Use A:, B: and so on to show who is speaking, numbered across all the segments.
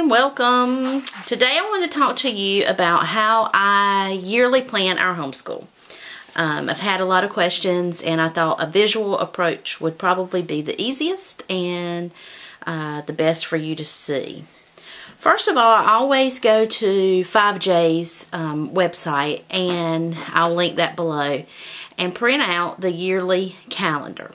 A: welcome. Today I want to talk to you about how I yearly plan our homeschool. I've had a lot of questions and I thought a visual approach would probably be the easiest and the best for you to see. First of all, I always go to 5J's website, and I'll link that below, and print out the yearly calendar.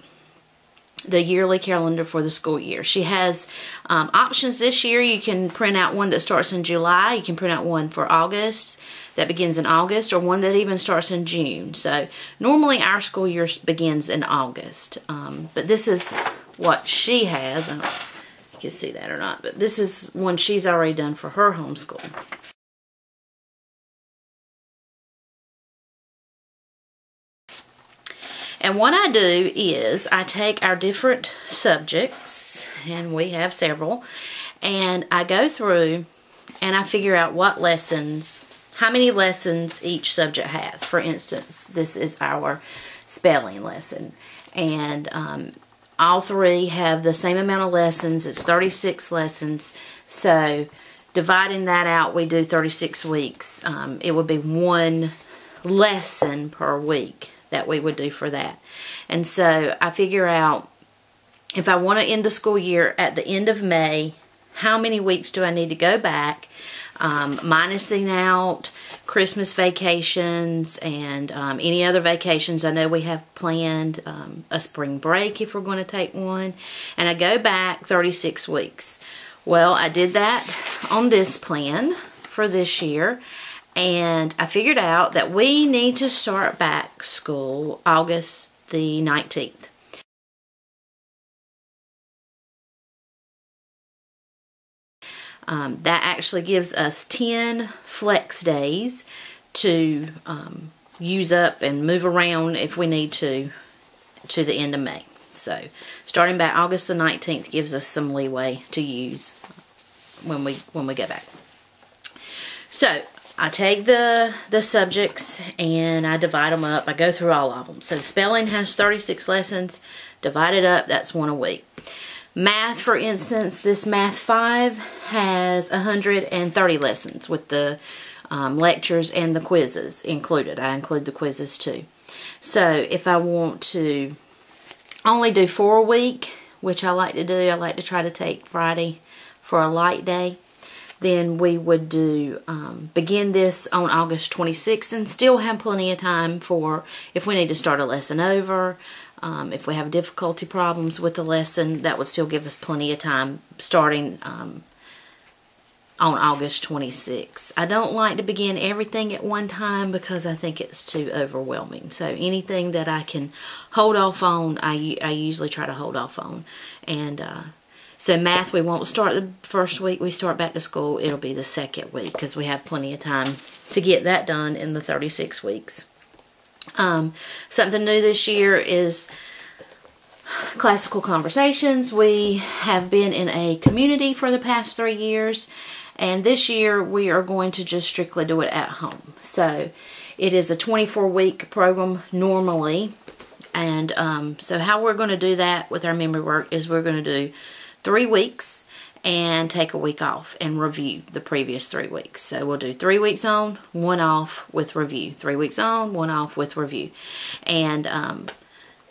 A: The yearly calendar for the school year. She has options this year. You can print out one that starts in July. You can print out one for August that begins in August, or one that even starts in June. So normally our school year begins in August, but this is what she has. I don't know if you can see that or not, but this is one she's already done for her homeschool. And what I do is I take our different subjects, and we have several, and I go through and I figure out what lessons, how many lessons each subject has. For instance, this is our spelling lesson, and all three have the same amount of lessons. It's 36 lessons, so dividing that out, we do 36 weeks. It would be one lesson per week that we would do for that. And so I figure out, if I want to end the school year at the end of May, how many weeks do I need to go back, minusing out Christmas vacations and any other vacations I know we have planned, a spring break if we're going to take one, and I go back 36 weeks. Well, I did that on this plan for this year, and I figured out that we need to start back school August the 19th. That actually gives us 10 flex days to use up and move around if we need to the end of May. So starting back August the 19th gives us some leeway to use when we go back. So I take the subjects and I divide them up. I go through all of them. So spelling has 36 lessons. Divided up, that's one a week. Math, for instance, this Math 5 has 130 lessons with the lectures and the quizzes included. I include the quizzes too. So if I want to only do 4 a week, which I like to do, I like to try to take Friday for a light day, then we would do begin this on August 26th and still have plenty of time for if we need to start a lesson over. If we have difficulty problems with the lesson, that would still give us plenty of time starting on August 26th. I don't like to begin everything at one time because I think it's too overwhelming. So anything that I can hold off on, I usually try to hold off on. And so math, we won't start the first week we start back to school. It'll be the second week because we have plenty of time to get that done in the 36 weeks. Something new this year is classical conversations. We have been in a community for the past 3 years, and this year we are going to just strictly do it at home. So it is a 24-week program normally, and so how we're going to do that with our memory work is we're going to do 3 weeks and take a week off and review the previous 3 weeks. So we'll do 3 weeks on, 1 off with review. 3 weeks on, 1 off with review. And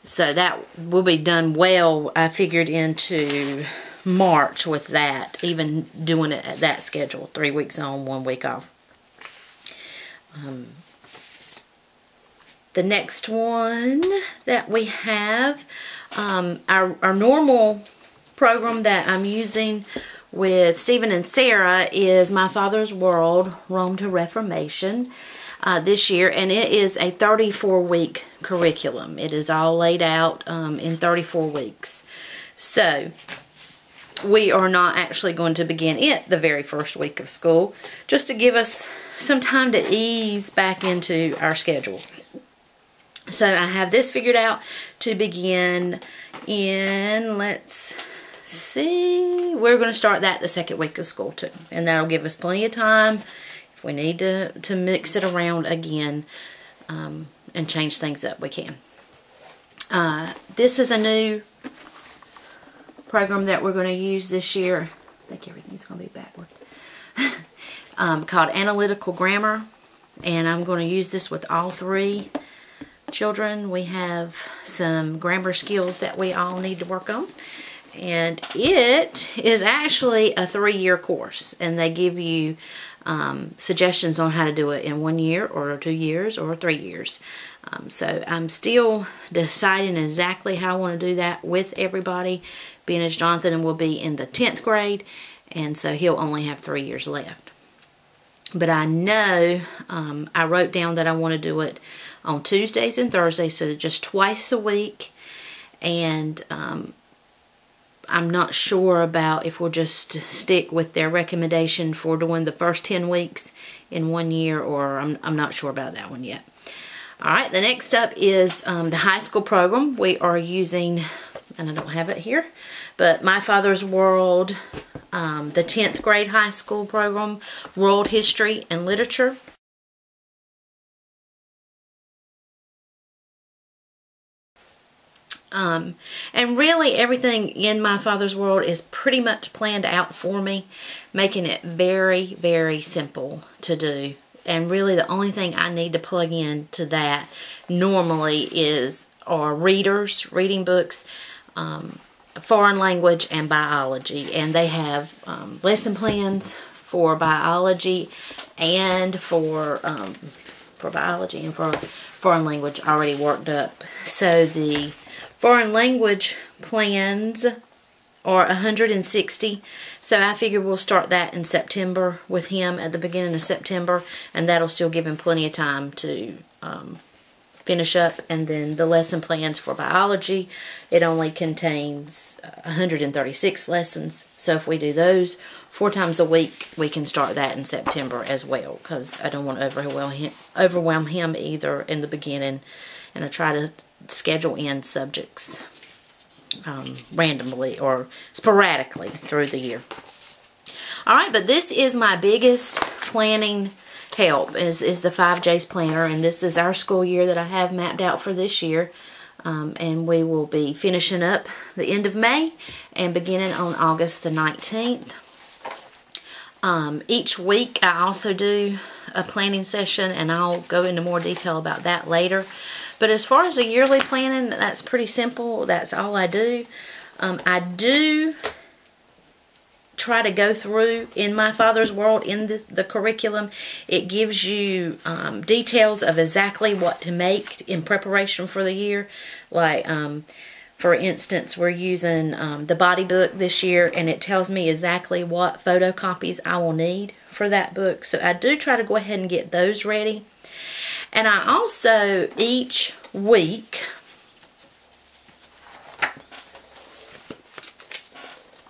A: so that will be done well, I figured, into March with that, even doing it at that schedule, 3 weeks on, 1 week off. The next one that we have, our normal program that I'm using with Stephen and Sarah is My Father's World, Rome to Reformation this year, and it is a 34-week curriculum. It is all laid out in 34 weeks. So we are not actually going to begin it the very first week of school, just to give us some time to ease back into our schedule. So I have this figured out to begin in, let's see, we're going to start that the second week of school too, and that'll give us plenty of time if we need to mix it around again and change things up, we can. This is a new program that we're going to use this year. I think everything's going to be backward. called Analytical Grammar, and I'm going to use this with all 3 children. We have some grammar skills that we all need to work on, and it is actually a 3-year course, and they give you suggestions on how to do it in 1 year or 2 years or 3 years. So I'm still deciding exactly how I want to do that with everybody, being as Jonathan will be in the 10th grade, and so he'll only have 3 years left. But I know I wrote down that I want to do it on Tuesdays and Thursdays, so just twice a week. And I'm not sure about if we'll just stick with their recommendation for doing the first 10 weeks in 1 year, or I'm not sure about that one yet. Alright, the next up is the high school program. We are using, and I don't have it here, but My Father's World, the 10th grade high school program, World History and Literature. And really everything in My Father's World is pretty much planned out for me, making it very, very simple to do. And really the only thing I need to plug in to that normally are reading books, foreign language, and biology. And they have lesson plans for biology and for biology and for foreign language already worked up. So the foreign language plans are 160. So I figure we'll start that in September with him at the beginning of September, and that'll still give him plenty of time to finish up. And then the lesson plans for biology, it only contains 136 lessons. So if we do those 4 times a week, we can start that in September as well, because I don't want to overwhelm him either in the beginning, and I try to schedule in subjects randomly or sporadically through the year. Alright, but this is my biggest planning help is the 5J's planner, and this is our school year that I have mapped out for this year, and we will be finishing up the end of May and beginning on August the 19th. Each week I also do a planning session, and I'll go into more detail about that later. But as far as the yearly planning, that's pretty simple. That's all I do. I do try to go through in My Father's World in the curriculum. It gives you details of exactly what to make in preparation for the year. Like, for instance, we're using the body book this year, and it tells me exactly what photocopies I will need for that book. So I do try to go ahead and get those ready. And I also, each week,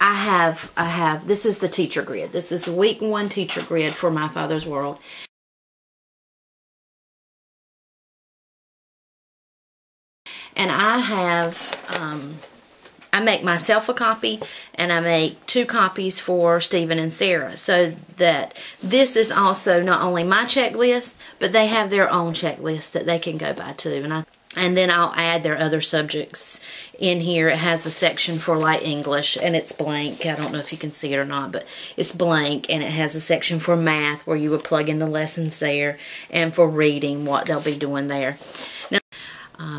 A: I have, this is the teacher grid. This is week 1 teacher grid for My Father's World. And I have, I make myself a copy, and I make 2 copies for Stephen and Sarah, so that this is also not only my checklist, but they have their own checklist that they can go by too. And then I'll add their other subjects in here. It has a section for like English, and it's blank. I don't know if you can see it or not, but it's blank, and it has a section for math where you would plug in the lessons there, and for reading what they'll be doing there. Now,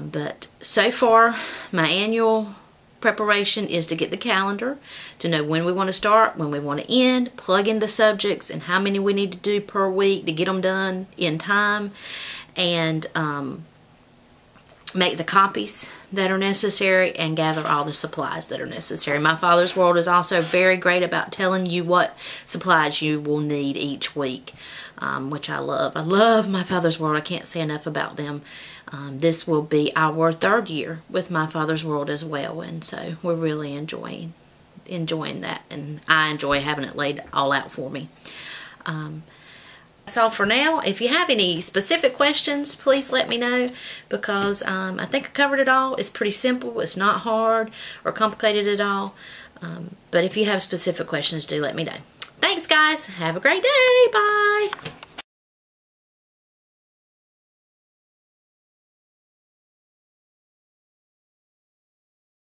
A: but so far, my annual preparation is to get the calendar, to know when we want to start, when we want to end, plug in the subjects, and how many we need to do per week to get them done in time, and make the copies that are necessary, and gather all the supplies that are necessary. My Father's World is also very great about telling you what supplies you will need each week, which I love. I love My Father's World. I can't say enough about them. This will be our 3rd year with My Father's World as well, and so we're really enjoying that, and I enjoy having it laid all out for me. That's all for now. If you have any specific questions, please let me know, because I think I covered it all. It's pretty simple. It's not hard or complicated at all. But if you have specific questions, do let me know. Thanks, guys. Have a great day. Bye.